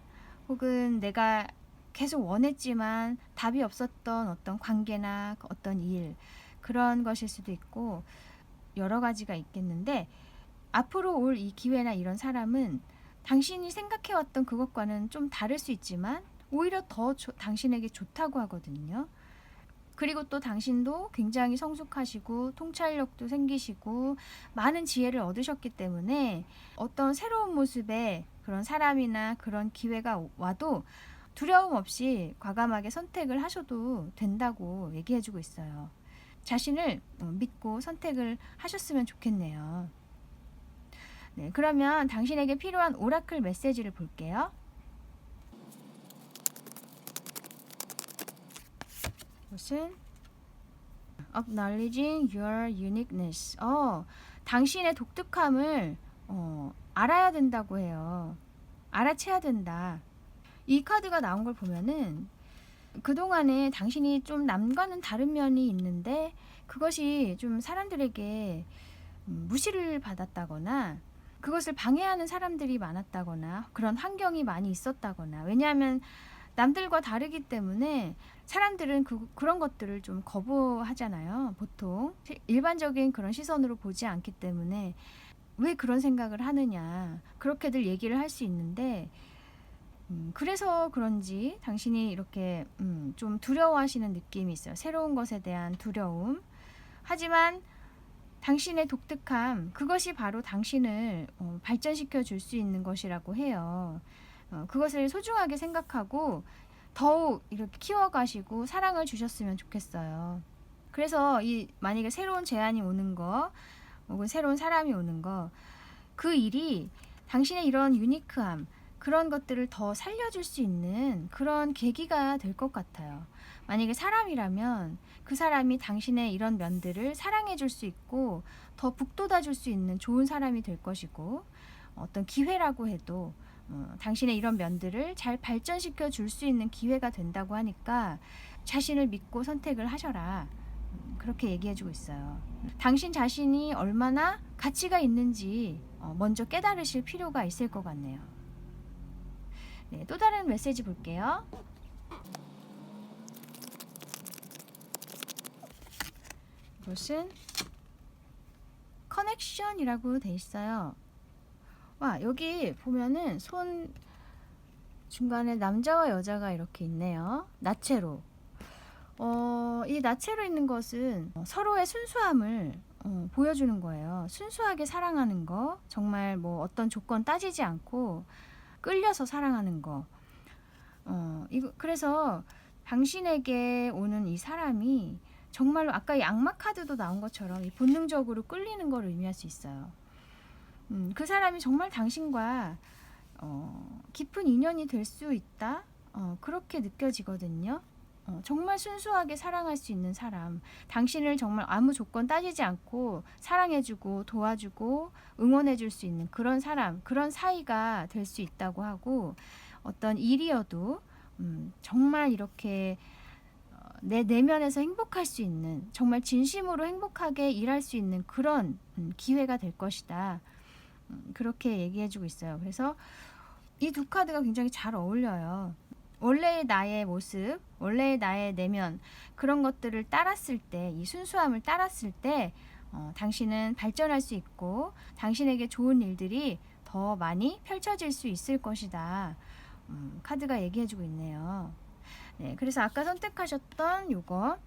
Speaker 1: 혹은 내가 계속 원했지만 답이 없었던 어떤 관계나 어떤 일, 그런 것일 수도 있고 여러 가지가 있겠는데, 앞으로 올 이 기회나 이런 사람은 당신이 생각해왔던 그것과는 좀 다를 수 있지만 오히려 더 당신에게 좋다고 하거든요. 그리고 또 당신도 굉장히 성숙하시고 통찰력도 생기시고 많은 지혜를 얻으셨기 때문에 어떤 새로운 모습의 그런 사람이나 그런 기회가 와도 두려움 없이 과감하게 선택을 하셔도 된다고 얘기해주고 있어요. 자신을 믿고 선택을 하셨으면 좋겠네요. 네, 그러면 당신에게 필요한 오라클 메시지를 볼게요. 무슨 acknowledging your uniqueness. 당신의 독특함을 알아야 된다고 해요. 알아채야 된다. 이 카드가 나온 걸 보면은 그동안에 당신이 좀 남과는 다른 면이 있는데 그것이 좀 사람들에게 무시를 받았다거나 그것을 방해하는 사람들이 많았다거나 그런 환경이 많이 있었다거나, 왜냐하면 남들과 다르기 때문에 사람들은 그런 것들을 좀 거부하잖아요. 보통 일반적인 그런 시선으로 보지 않기 때문에 왜 그런 생각을 하느냐 그렇게들 얘기를 할 수 있는데, 그래서 그런지 당신이 이렇게 좀 두려워하시는 느낌이 있어요. 새로운 것에 대한 두려움. 하지만 당신의 독특함, 그것이 바로 당신을 발전시켜 줄 수 있는 것이라고 해요. 그것을 소중하게 생각하고 더욱 이렇게 키워가시고 사랑을 주셨으면 좋겠어요. 그래서 만약에 새로운 제안이 오는 거 혹은 새로운 사람이 오는 거, 그 일이 당신의 이런 유니크함, 그런 것들을 더 살려줄 수 있는 그런 계기가 될 것 같아요. 만약에 사람이라면 그 사람이 당신의 이런 면들을 사랑해 줄 수 있고 더 북돋아 줄 수 있는 좋은 사람이 될 것이고, 어떤 기회라고 해도 당신의 이런 면들을 잘 발전시켜 줄 수 있는 기회가 된다고 하니까 자신을 믿고 선택을 하셔라. 그렇게 얘기해주고 있어요. 당신 자신이 얼마나 가치가 있는지 먼저 깨달으실 필요가 있을 것 같네요. 네, 또 다른 메시지 볼게요. 이것은 커넥션이라고 돼 있어요. 와, 여기 보면은 손 중간에 남자와 여자가 이렇게 있네요. 나체로. 이 나체로 있는 것은 서로의 순수함을 보여주는 거예요. 순수하게 사랑하는 거, 정말 뭐 어떤 조건 따지지 않고 끌려서 사랑하는 거. 그래서 당신에게 오는 이 사람이 정말로 아까 이 악마 카드도 나온 것처럼 이 본능적으로 끌리는 걸 의미할 수 있어요. 그 사람이 정말 당신과 깊은 인연이 될 수 있다. 그렇게 느껴지거든요. 정말 순수하게 사랑할 수 있는 사람, 당신을 정말 아무 조건 따지지 않고 사랑해주고 도와주고 응원해줄 수 있는 그런 사람, 그런 사이가 될 수 있다고 하고, 어떤 일이어도 정말 이렇게 내 내면에서 행복할 수 있는, 정말 진심으로 행복하게 일할 수 있는 그런 기회가 될 것이다. 그렇게 얘기해주고 있어요. 그래서 이 두 카드가 굉장히 잘 어울려요. 원래의 나의 모습, 원래의 나의 내면, 그런 것들을 따랐을 때, 이 순수함을 따랐을 때 당신은 발전할 수 있고 당신에게 좋은 일들이 더 많이 펼쳐질 수 있을 것이다. 카드가 얘기해주고 있네요. 네, 그래서 아까 선택하셨던 요거,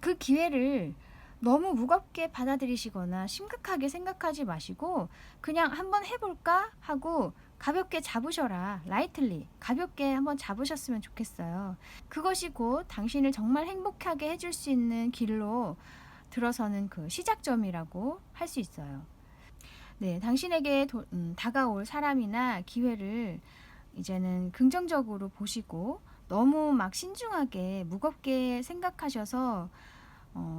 Speaker 1: 그 기회를 너무 무겁게 받아들이시거나 심각하게 생각하지 마시고 그냥 한번 해볼까 하고 가볍게 잡으셔라. 라이틀리 가볍게 한번 잡으셨으면 좋겠어요. 그것이 곧 당신을 정말 행복하게 해줄 수 있는 길로 들어서는 그 시작점이라고 할 수 있어요. 네, 당신에게 다가올 사람이나 기회를 이제는 긍정적으로 보시고 너무 막 신중하게 무겁게 생각하셔서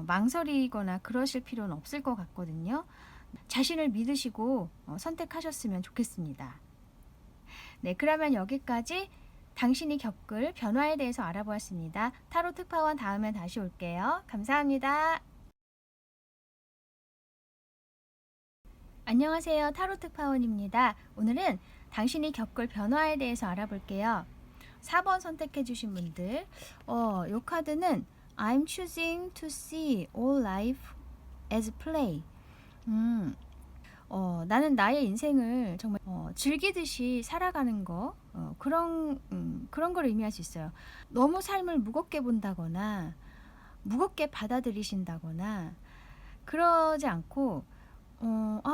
Speaker 1: 망설이거나 그러실 필요는 없을 것 같거든요. 자신을 믿으시고 선택하셨으면 좋겠습니다. 네, 그러면 여기까지 당신이 겪을 변화에 대해서 알아보았습니다. 타로 특파원 다음에 다시 올게요. 감사합니다. 안녕하세요. 타로 특파원입니다. 오늘은 당신이 겪을 변화에 대해서 알아볼게요. 4번 선택해 주신 분들, 이 카드는 I'm choosing to see all life as play. 나는 나의 인생을 정말 즐기듯이 살아가는 거, 그런 걸 의미할 수 있어요. 너무 삶을 무겁게 본다거나 무겁게 받아들이신다거나 그러지 않고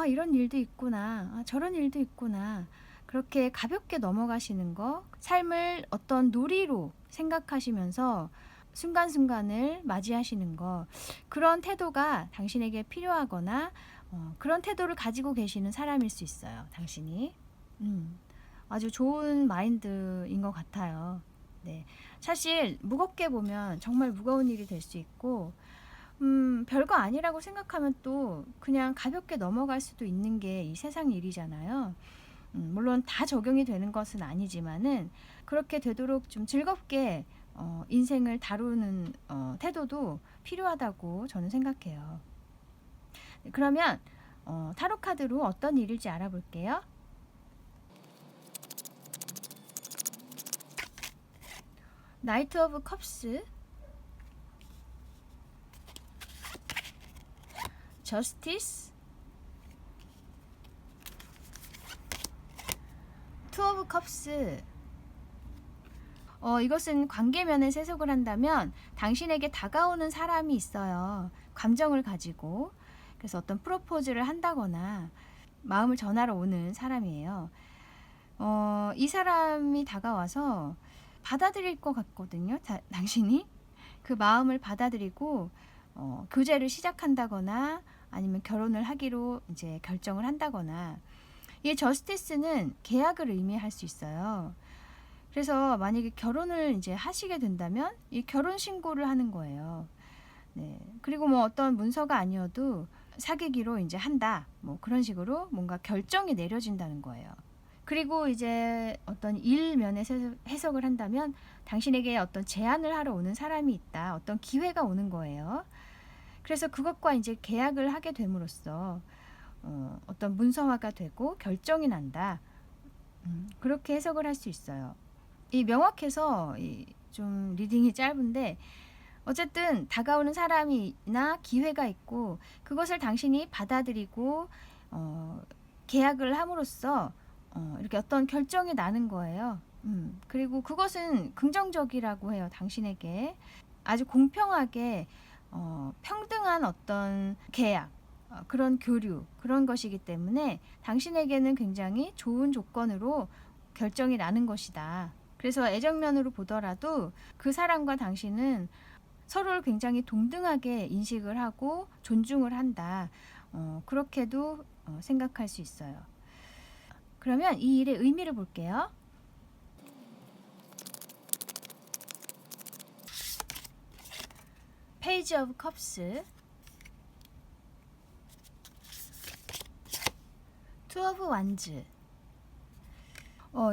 Speaker 1: 이런 일도 있구나, 저런 일도 있구나, 그렇게 가볍게 넘어가시는 거, 삶을 어떤 놀이로 생각하시면서 순간순간을 맞이하시는 거, 그런 태도가 당신에게 필요하거나 그런 태도를 가지고 계시는 사람일 수 있어요. 당신이 아주 좋은 마인드인 것 같아요. 네, 사실 무겁게 보면 정말 무거운 일이 될 수 있고 별거 아니라고 생각하면 또 그냥 가볍게 넘어갈 수도 있는 게 이 세상 일이잖아요. 물론 다 적용이 되는 것은 아니지만은 그렇게 되도록 좀 즐겁게 인생을 다루는 태도도 필요하다고 저는 생각해요. 그러면 타로 카드로 어떤 일일지 알아볼게요. 나이트 오브 컵스, 저스티스, 투 오브 컵스. 이것은 관계면에서 해석을 한다면 당신에게 다가오는 사람이 있어요. 감정을 가지고. 그래서 어떤 프로포즈를 한다거나 마음을 전하러 오는 사람이에요. 이 사람이 다가와서 받아들일 것 같거든요. 당신이 그 마음을 받아들이고 교제를 시작한다거나 아니면 결혼을 하기로 이제 결정을 한다거나. 이 저스티스는 계약을 의미할 수 있어요. 그래서 만약에 결혼을 이제 하시게 된다면 이 결혼 신고를 하는 거예요. 네. 그리고 뭐 어떤 문서가 아니어도 사귀기로 이제 한다. 뭐 그런 식으로 뭔가 결정이 내려진다는 거예요. 그리고 이제 어떤 일면에서 해석을 한다면 당신에게 어떤 제안을 하러 오는 사람이 있다. 어떤 기회가 오는 거예요. 그래서 그것과 이제 계약을 하게 됨으로써 어떤 문서화가 되고 결정이 난다. 그렇게 해석을 할 수 있어요. 이 명확해서 좀 리딩이 짧은데 어쨌든 다가오는 사람이나 기회가 있고 그것을 당신이 받아들이고 계약을 함으로써 이렇게 어떤 결정이 나는 거예요. 그리고 그것은 긍정적이라고 해요. 당신에게 아주 공평하게 평등한 어떤 계약, 그런 교류, 그런 것이기 때문에 당신에게는 굉장히 좋은 조건으로 결정이 나는 것이다. 그래서 애정면으로 보더라도 그 사람과 당신은 서로를 굉장히 동등하게 인식을 하고 존중을 한다. 그렇게도 생각할 수 있어요. 그러면 이 일의 의미를 볼게요. 페이지 오브 컵스, 투 오브 완즈.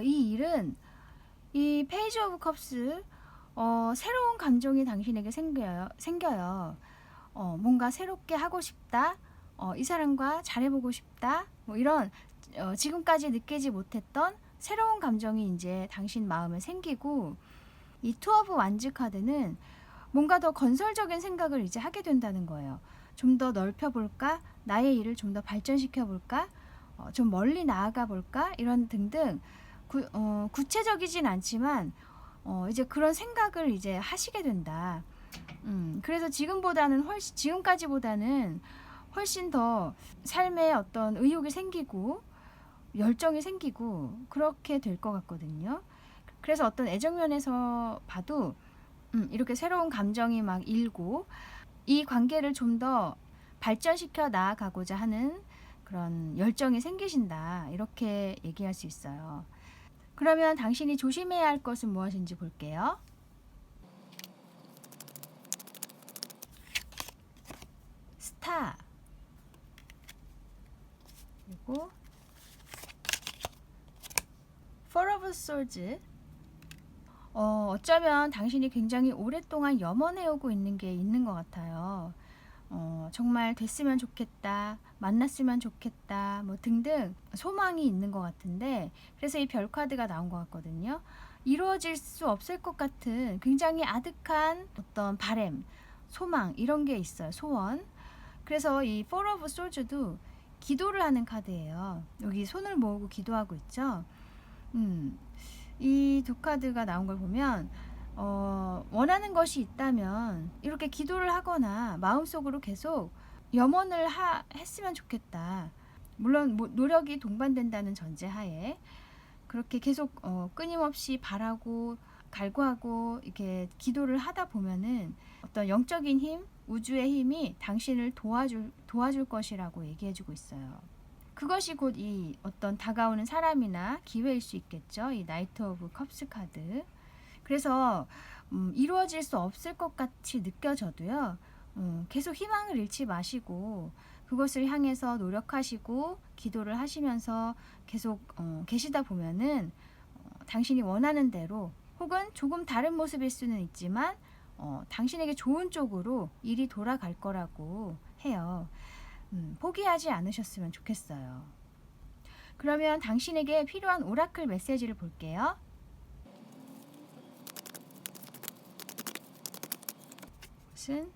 Speaker 1: 이 일은 이 페이지 오브 컵스 새로운 감정이 당신에게 생겨요. 뭔가 새롭게 하고 싶다. 이 사람과 잘해보고 싶다. 뭐 이런 지금까지 느끼지 못했던 새로운 감정이 이제 당신 마음에 생기고, 이 투 오브 완즈 카드는 뭔가 더 건설적인 생각을 이제 하게 된다는 거예요. 좀 더 넓혀볼까? 나의 일을 좀 더 발전시켜볼까? 좀 멀리 나아가 볼까? 이런 등등 구체적이진 않지만 이제 그런 생각을 이제 하시게 된다. 그래서 지금까지보다는 훨씬 더 삶에 어떤 의욕이 생기고 열정이 생기고 그렇게 될 것 같거든요. 그래서 어떤 애정면에서 봐도 이렇게 새로운 감정이 막 일고 이 관계를 좀 더 발전시켜 나아가고자 하는 그런 열정이 생기신다. 이렇게 얘기할 수 있어요. 그러면 당신이 조심해야 할 것은 무엇인지 볼게요. 스타, 그리고 Four of Swords. 어쩌면 당신이 굉장히 오랫동안 염원해오고 있는 게 있는 것 같아요. 정말 됐으면 좋겠다, 만났으면 좋겠다, 뭐 등등 소망이 있는 것 같은데, 그래서 이 별 카드가 나온 것 같거든요. 이루어질 수 없을 것 같은 굉장히 아득한 어떤 바램, 소망 이런 게 있어요. 소원. 그래서 이 Four of Swords도 기도를 하는 카드예요. 여기 손을 모으고 기도하고 있죠. 이 두 카드가 나온 걸 보면 원하는 것이 있다면 이렇게 기도를 하거나 마음속으로 계속 염원을 했으면 좋겠다. 물론 노력이 동반된다는 전제하에 그렇게 계속 끊임없이 바라고 갈구하고 이렇게 기도를 하다 보면은 어떤 영적인 힘, 우주의 힘이 당신을 도와줄 것이라고 얘기해주고 있어요. 그것이 곧 이 어떤 다가오는 사람이나 기회일 수 있겠죠. 이 나이트 오브 컵스 카드. 그래서 이루어질 수 없을 것 같이 느껴져도요. 계속 희망을 잃지 마시고 그것을 향해서 노력하시고 기도를 하시면서 계속 계시다 보면은 당신이 원하는 대로, 혹은 조금 다른 모습일 수는 있지만 당신에게 좋은 쪽으로 일이 돌아갈 거라고 해요. 포기하지 않으셨으면 좋겠어요. 그러면 당신에게 필요한 오라클 메시지를 볼게요. 무슨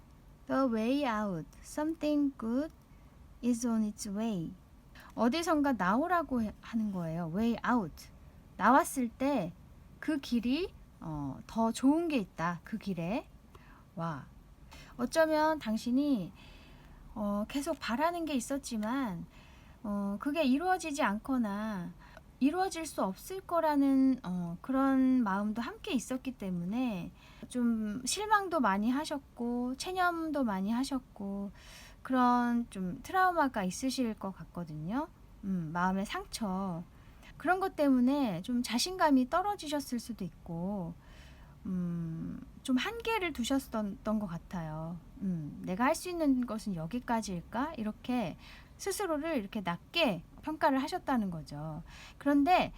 Speaker 1: The way out, something good is on its way. 어디선가 나오라고 하는 거예요. way out. 나왔을 때 그 길이 더 좋은 게 있다. 그 길에. 와. 어쩌면 당신이 계속 바라는 게 있었지만 그게 이루어지지 않거나 이루어질 수 없을 거라는 그런 마음도 함께 있었기 때문에 좀 실망도 많이 하셨고 체념도 많이 하셨고 그런 좀 트라우마가 있으실 것 같거든요. 마음의 상처, 그런 것 때문에 좀 자신감이 떨어지셨을 수도 있고 좀 한계를 두셨던 것 같아요. 내가 할 수 있는 것은 여기까지일까? 이렇게 스스로를 이렇게 낮게 평가를 하셨다는 거죠. 그런데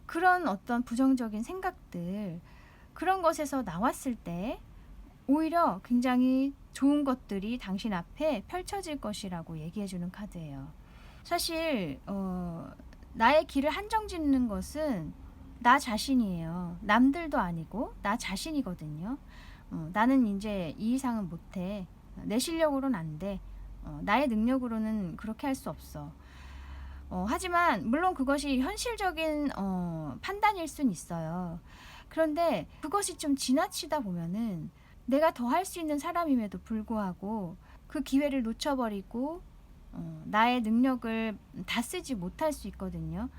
Speaker 1: 그런 어떤 부정적인 생각들, 그런 것에서 나왔을 때 오히려 굉장히 좋은 것들이 당신 앞에 펼쳐질 것이라고 얘기해주는 카드예요. 사실 나의 길을 한정 짓는 것은 나 자신이에요. 남들도 아니고 나 자신이거든요. 나는 이제 이 이상은 못해. 내 실력으로는 안 돼. 나의 능력으로는 그렇게 할 수 없어. 하지만 물론 그것이 현실적인 판단일 순 있어요. 그런데 그것이 좀 지나치다 보면은 내가 더 할 수 있는 사람임에도 불구하고 그 기회를 놓쳐버리고 나의 능력을 다 쓰지 못할 수 있거든요.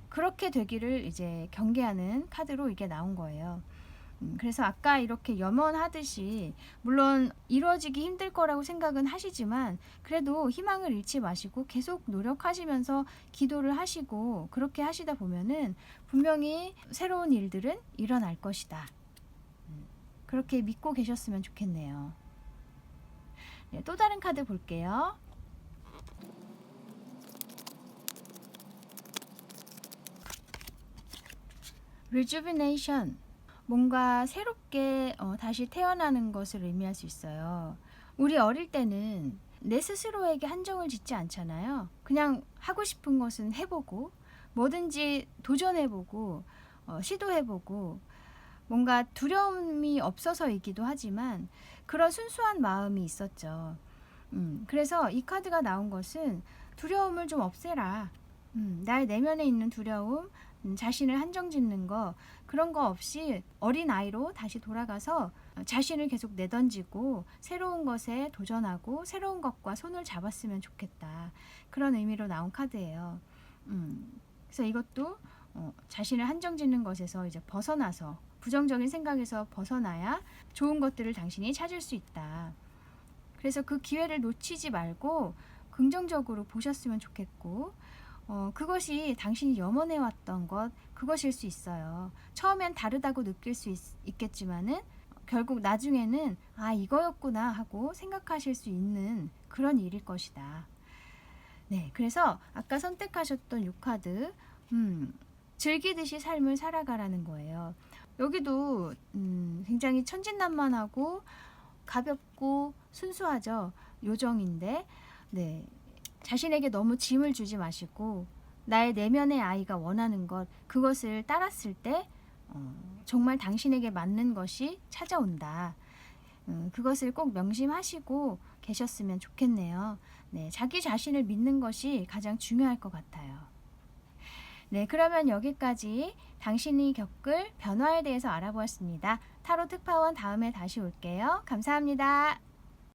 Speaker 1: 그렇게 되기를 이제 경계하는 카드로 이게 나온 거예요. 그래서 아까 이렇게 염원하듯이 물론 이루어지기 힘들 거라고 생각은 하시지만 그래도 희망을 잃지 마시고 계속 노력하시면서 기도를 하시고 그렇게 하시다 보면은 분명히 새로운 일들은 일어날 것이다. 그렇게 믿고 계셨으면 좋겠네요. 네, 또 다른 카드 볼게요. Rejuvenation. 뭔가 새롭게 다시 태어나는 것을 의미할 수 있어요. 우리 어릴 때는 내 스스로에게 한정을 짓지 않잖아요. 그냥 하고 싶은 것은 해보고 뭐든지 도전해보고 시도해보고 뭔가 두려움이 없어서이기도 하지만 그런 순수한 마음이 있었죠. 그래서 이 카드가 나온 것은 두려움을 좀 없애라. 나의 내면에 있는 두려움, 자신을 한정짓는 거, 그런 거 없이 어린아이로 다시 돌아가서 자신을 계속 내던지고 새로운 것에 도전하고 새로운 것과 손을 잡았으면 좋겠다. 그런 의미로 나온 카드예요. 그래서 이것도 자신을 한정짓는 것에서 이제 벗어나서 부정적인 생각에서 벗어나야 좋은 것들을 당신이 찾을 수 있다. 그래서 그 기회를 놓치지 말고 긍정적으로 보셨으면 좋겠고 그것이 당신이 염원해왔던 것, 그것일 수 있어요. 처음엔 다르다고 느낄 수 있겠지만은 결국 나중에는 아, 이거였구나 하고 생각하실 수 있는 그런 일일 것이다. 네, 그래서 아까 선택하셨던 이 카드, 즐기듯이 삶을 살아가라는 거예요. 여기도 굉장히 천진난만하고 가볍고 순수하죠. 요정인데, 네, 자신에게 너무 짐을 주지 마시고 나의 내면의 아이가 원하는 것, 그것을 따랐을 때 정말 당신에게 맞는 것이 찾아온다. 그것을 꼭 명심하시고 계셨으면 좋겠네요. 네, 자기 자신을 믿는 것이 가장 중요할 것 같아요. 네, 그러면 여기까지 당신이 겪을 변화에 대해서 알아보았습니다. 타로 특파원 다음에 다시 올게요. 감사합니다.